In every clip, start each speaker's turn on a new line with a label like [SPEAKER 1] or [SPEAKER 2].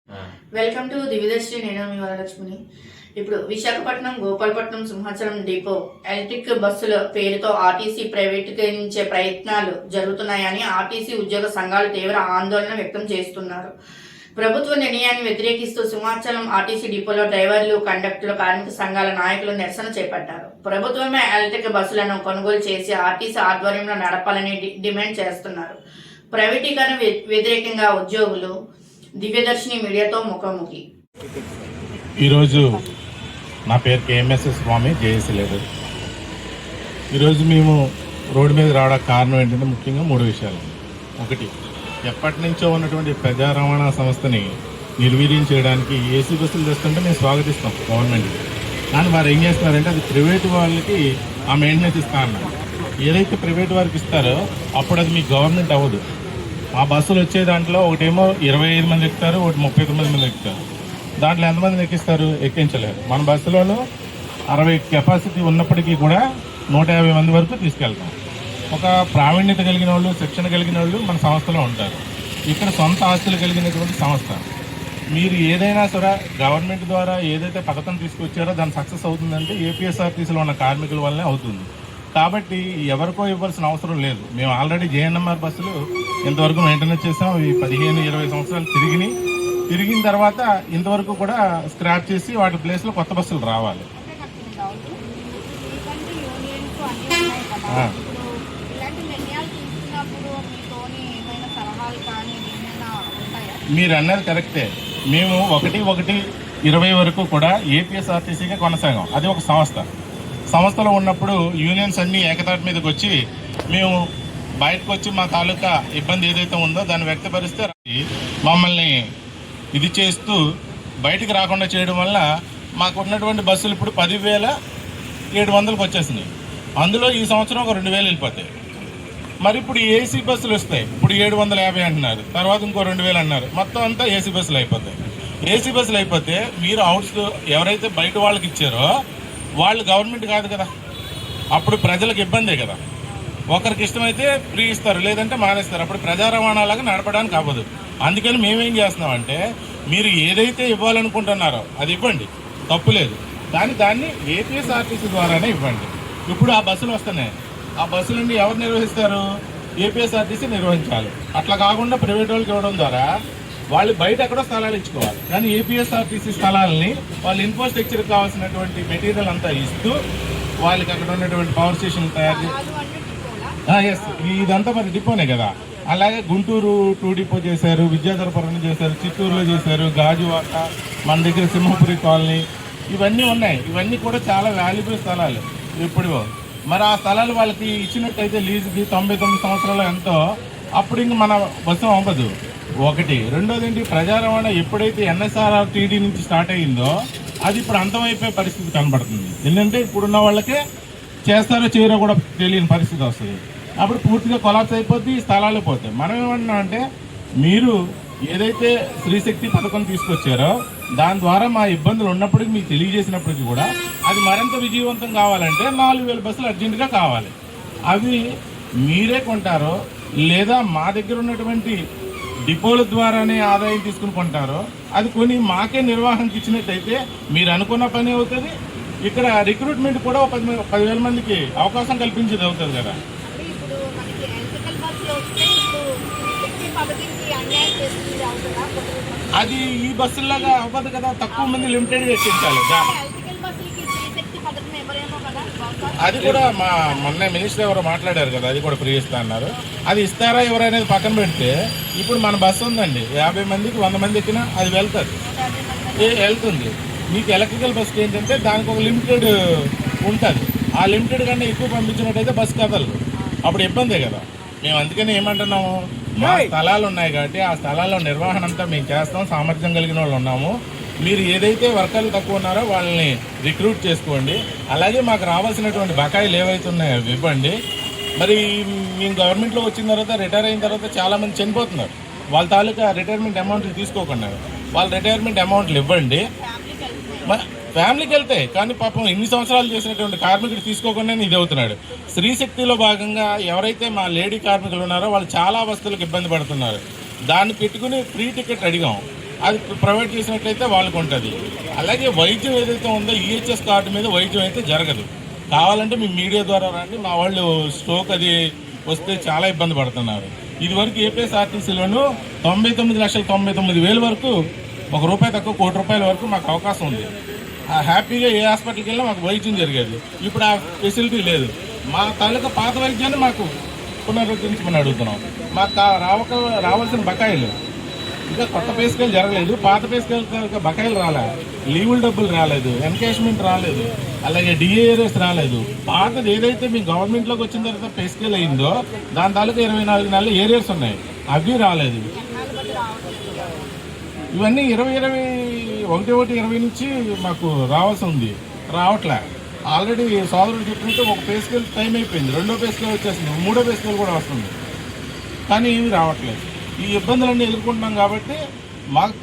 [SPEAKER 1] Welcome to దివ్యదర్శి. నేను మీ వరలక్ష్మిని. ఇప్పుడు Visakhapatnam Gopalapatnam Simhachalam depot electric బస్సుల పేరుతో ఆర్టీసీ ప్రైవేటీకరించే ప్రయత్నాలు జరుగుతున్నాయని ఆర్టీసీ ఉద్యోగ సంఘాలు తీవ్ర ఆందోళన వ్యక్తం చేస్తున్నారు. ప్రభుత్వ నిర్ణయాన్ని వ్యతిరేకిస్తూ సింహాచలం ఆర్టీసీ డిపోలో డ్రైవర్లు, కండక్టర్లు, కార్మిక సంఘాల నాయకులు నిరసన చేపట్టారు. ప్రభుత్వమే ఎలక్ట్రిక్ బస్సులను కొనుగోలు చేసి ఆర్టీసీ ఆధ్వర్యంలో నడపాలని డిమాండ్ చేస్తున్నారు. ప్రైవేటీకరణ వ్యతిరేకంగా ఉద్యోగులు దివ్యదర్శిని మీడియాతో ముఖాముఖి.
[SPEAKER 2] ఈరోజు నా పేరు కేఎంఎస్ఎస్ స్వామి, జేఏసీ లీడర్. ఈరోజు మేము రోడ్డు మీద రావడానికి కారణం ఏంటంటే ముఖ్యంగా 3 విషయాలు. ఒకటి, ఎప్పటి నుంచో ఉన్నటువంటి ప్రజా రవాణా సంస్థని నిర్వీర్యం చేయడానికి ఏసీ బస్సులు తెస్తుంటే మేము స్వాగతిస్తాం గవర్నమెంట్కి. కానీ వారు ఏం చేస్తున్నారంటే అది ప్రైవేటు వాళ్ళకి ఆ మెయింటెనెన్స్ ఇస్తా అన్నారు. ఏదైతే ప్రైవేట్ వారికి ఇస్తారో అప్పుడు అది మీ గవర్నమెంట్ అవ్వదు. ఆ బస్సులు వచ్చే దాంట్లో ఒకటేమో 25 మంది ఎక్కుతారు, ఒకటి 39 మంది ఎక్కుతారు. దాంట్లో ఎంతమందిని ఎక్కిస్తారు? ఎక్కించలేరు. మన బస్సులోనూ 60 కెపాసిటీ ఉన్నప్పటికీ కూడా 150 మంది వరకు తీసుకెళ్తాం. ఒక ప్రావీణ్యత కలిగిన వాళ్ళు, శిక్షణ కలిగిన వాళ్ళు మన సంస్థలో ఉంటారు. ఇక్కడ సొంత ఆస్తులు కలిగినటువంటి సంస్థ. మీరు ఏదైనా సరే గవర్నమెంట్ ద్వారా ఏదైతే పథకం తీసుకొచ్చారో దాని సక్సెస్ అవుతుందంటే ఏపీఎస్ఆర్టీసీలో ఉన్న కార్మికుల వల్లనే అవుతుంది. కాబట్టి ఎవరికో ఇవ్వాల్సిన అవసరం లేదు. మేము ఆల్రెడీ జేఎన్ఎంఆర్ బస్సులు ఇంతవరకు మెయింటెనెన్స్ చేసాం. అవి 15-20 సంవత్సరాలు తిరిగిన తర్వాత ఇంతవరకు కూడా స్క్రాప్ చేసి వాటి ప్లేస్లో కొత్త బస్సులు రావాలి. మీరు అన్నది కరెక్టే. మేము 1/1/20 వరకు కూడా ఏపీఎస్ఆర్టీసీగా కొనసాగాం. అది ఒక సంస్థలో ఉన్నప్పుడు యూనియన్స్ అన్నీ ఏకతాటి మీదకి వచ్చి మేము బయటకు వచ్చి మా తాలూకా ఇబ్బంది ఏదైతే ఉందో దాన్ని వ్యక్తపరిస్తే మమ్మల్ని ఇది చేస్తూ బయటికి రాకుండా చేయడం వల్ల మాకు ఉన్నటువంటి బస్సులు ఇప్పుడు 10,700కి వచ్చేసినాయి. అందులో ఈ సంవత్సరం ఒక 2,000 వెళ్ళిపోతాయి. మరి ఇప్పుడు ఏసీ బస్సులు వస్తాయి. ఇప్పుడు 750 అంటున్నారు, తర్వాత ఇంకో 2,000 అన్నారు. మొత్తం అంతా ఏసీ బస్సులు అయిపోతాయి. ఏసీ బస్సులు అయిపోతే మీరు ఎవరైతే బయట వాళ్ళకి ఇచ్చారో వాళ్ళు గవర్నమెంట్ కాదు కదా, అప్పుడు ప్రజలకు ఇబ్బందే కదా. ఒకరికి ఇష్టమైతే ఫ్రీ ఇస్తారు, లేదంటే మానేస్తారు. అప్పుడు ప్రజా రవాణాలాగా నడపడానికి అవ్వదు. అందుకని మేమేం చేస్తున్నామంటే మీరు ఏదైతే ఇవ్వాలనుకుంటున్నారో అది ఇవ్వండి, తప్పు లేదు. కానీ దాన్ని ఏపీఎస్ఆర్టీసీ ద్వారానే ఇవ్వండి. ఇప్పుడు ఆ బస్సులు వస్తున్నాయి. ఆ బస్సులన్నీ ఎవరు నిర్వహిస్తారు? ఏపీఎస్ఆర్టీసీ నిర్వహించాలి. అట్లా కాకుండా ప్రైవేట్ వాళ్ళకి ఇవ్వడం ద్వారా వాళ్ళు బయట ఎక్కడో స్థలాలు ఇచ్చుకోవాలి. కానీ ఏపీఎస్ఆర్టీసీ స్థలాలని వాళ్ళు ఇన్ఫ్రాస్ట్రక్చర్కి కావాల్సినటువంటి మెటీరియల్ అంతా ఇస్తూ వాళ్ళకి అక్కడ ఉన్నటువంటి పవర్ స్టేషన్ తయారు చేసి ఇదంతా మరి డిపోనే కదా. అలాగే గుంటూరు 2 డిపో చేశారు, విద్యాధరపురం చేశారు, చిత్తూరులో చేశారు, గాజువాక, మన దగ్గర సింహపురి కాలనీ, ఇవన్నీ ఉన్నాయి. ఇవన్నీ కూడా చాలా వాల్యుబుల్ స్థలాలు. ఇప్పుడు మరి ఆ స్థలాలు వాళ్ళకి ఇచ్చినట్టయితే లీజుకి 99 సంవత్సరాలు ఎంతో, అప్పుడు ఇంక మన బస్సు అవ్వదు. ఒకటి. రెండోది ఏంటి, ప్రజా రవాణా ఎప్పుడైతే ఎన్ఎస్ఆర్టీడీ నుంచి స్టార్ట్ అయ్యిందో అది ఇప్పుడు అంతమైపోయే పరిస్థితి కనబడుతుంది. ఎందుకంటే ఇప్పుడున్న వాళ్ళకే చేస్తారో చేయరో కూడా తెలియని పరిస్థితి వస్తుంది. అప్పుడు పూర్తిగా కొలాప్స్ అయిపోద్ది, స్థలాలు పోతాయి. మనం ఏమంటున్నామంటే మీరు ఏదైతే స్త్రీశక్తి పథకం తీసుకొచ్చారో దాని ద్వారా మా ఇబ్బందులు ఉన్నప్పటికీ మీకు తెలియజేసినప్పటికీ కూడా అది మరింత విజయవంతం కావాలంటే 4,000 బస్సులు అర్జెంటుగా కావాలి. అవి మీరే కొంటారో లేదా మా దగ్గర ఉన్నటువంటి డిపోల ద్వారానే ఆదాయం తీసుకుని కొంటారో అది కొని మాకే నిర్వహణకి ఇచ్చినట్టయితే మీరు అనుకున్న పని అవుతుంది. ఇక్కడ రిక్రూట్మెంట్ కూడా 10,000 మందికి అవకాశం కల్పించేది అవుతుంది కదా. అది ఈ బస్సులాగా అవ్వదు కదా, తక్కువ మంది లిమిటెడ్గా ఎక్కించాలి. అది కూడా మొన్న మినిస్టర్ ఎవరో మాట్లాడారు కదా, అది కూడా ఫ్రీ ఇస్తా అన్నారు. అది ఇస్తారా ఎవరనేది పక్కన పెడితే ఇప్పుడు మన బస్సు ఉందండి, 50 మందికి 100 మంది ఎక్కినా అది వెళ్తుంది. మీకు ఎలక్ట్రికల్ బస్కి ఏంటంటే దానికి ఒక లిమిటెడ్ ఉంటుంది. ఆ లిమిటెడ్ కన్నా ఎక్కువ పంపించినట్టయితే బస్సు కదలదు, అప్పుడు ఇబ్బందే కదా. మేము అందుకని ఏమంటున్నాము, మా స్థలాలు ఉన్నాయి కాబట్టి ఆ స్థలాల్లో నిర్వహణ అంతా మేము చేస్తాం, సామర్థ్యం కలిగిన వాళ్ళు ఉన్నాము. మీరు ఏదైతే వర్కర్లు తక్కువ ఉన్నారో వాళ్ళని రిక్రూట్ చేసుకోండి. అలాగే మాకు రావాల్సినటువంటి బకాయిలు ఏవైతే ఉన్నాయో అవి ఇవ్వండి. మరి మేము గవర్నమెంట్లో వచ్చిన తర్వాత రిటైర్ అయిన తర్వాత చాలామంది చనిపోతున్నారు. వాళ్ళ తాలూకా రిటైర్మెంట్ అమౌంట్లు తీసుకోకుండా వాళ్ళ రిటైర్మెంట్ అమౌంట్లు ఇవ్వండి. ఫ్యామిలీకి వెళ్తాయి, కానీ పాపం ఇన్ని సంవత్సరాలు చేసినటువంటి కార్మికుడు తీసుకోకుండా ఇది అవుతున్నాడు. స్త్రీశక్తిలో భాగంగా ఎవరైతే మా లేడీ కార్మికులు ఉన్నారో వాళ్ళు చాలా వస్తువులకు ఇబ్బంది పడుతున్నారు. దాన్ని పెట్టుకుని ఫ్రీ టికెట్ అడిగాం. అది ప్రైవేట్ చేసినట్లయితే వాళ్ళకు ఉంటుంది. అలాగే వైద్యం ఏదైతే ఉందో ఈహెచ్ఎస్ కార్డు మీద వైద్యం అయితే జరగదు. కావాలంటే మీ మీడియా ద్వారా రండి, మా వాళ్ళు స్ట్రోక్ అది వస్తే చాలా ఇబ్బంది పడుతున్నారు. ఇదివరకు ఏపీఎస్ఆర్టీసీలోనూ 99,99,000 వరకు, ₹1 తక్కువ ₹1,00,00,000 వరకు మాకు అవకాశం ఉంది. హ్యాపీగా ఏ హాస్పిటల్కి వెళ్ళినా మాకు వైద్యం జరిగేది. ఇప్పుడు ఆ ఫెసిలిటీ లేదు. మా తాలూకా పాత వైద్యాన్ని మాకు పునరుద్ధరించమని అడుగుతున్నాం. మాకు రావాల్సిన బకాయిలు ఇంకా కొత్త పే స్కేల్ జరగలేదు, పాత పే స్కేల్ బకాయిలు రాలే, లీవుల డబ్బులు రాలేదు, ఎన్కాష్మెంట్ రాలేదు, అలాగే డిఏఆర్ఎస్ రాలేదు. పాతది ఏదైతే మీ గవర్నమెంట్లోకి వచ్చిన తర్వాత పే స్కేల్ అయిందో దాని తాలూకా 24 నెలలు ఏరియర్స్ ఉన్నాయి, అవి రాలేదు. ఇవన్నీ 2020 నుంచి మాకు రావాల్సి ఉంది, రావట్లే. ఆల్రెడీ సోదరుడు చెప్పినట్టు ఒక పే స్కేల్ టైం అయిపోయింది, 2వ పే స్కేల్ వచ్చేసింది, 3వ పే స్కేల్ కూడా వస్తుంది, కానీ ఇవి రావట్లేదు. ఈ ఇబ్బందులన్నీ ఎదుర్కొంటున్నాం కాబట్టి మాకు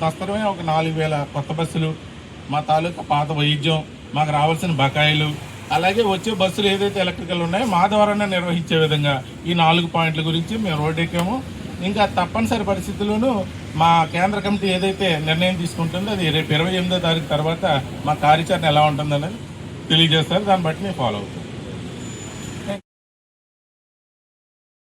[SPEAKER 2] తస్తరమే ఒక 4,000 కొత్త బస్సులు, మా తాలూకా పాత వైద్యం, మాకు రావాల్సిన బకాయిలు, అలాగే వచ్చే బస్సులు ఏదైతే ఎలక్ట్రికల్ ఉన్నాయో మా ద్వారానే నిర్వహించే విధంగా ఈ 4 పాయింట్ల గురించి మేము రోడ్డు ఎక్కాము. ఇంకా తప్పనిసరి పరిస్థితుల్లోనూ మా కేంద్ర కమిటీ ఏదైతే నిర్ణయం తీసుకుంటుందో అది రేపు 28వ తారీఖు తర్వాత మా కార్యాచరణ ఎలా ఉంటుందనేది తెలియజేస్తారు. దాన్ని బట్టి మేము ఫాలో అవుతాం.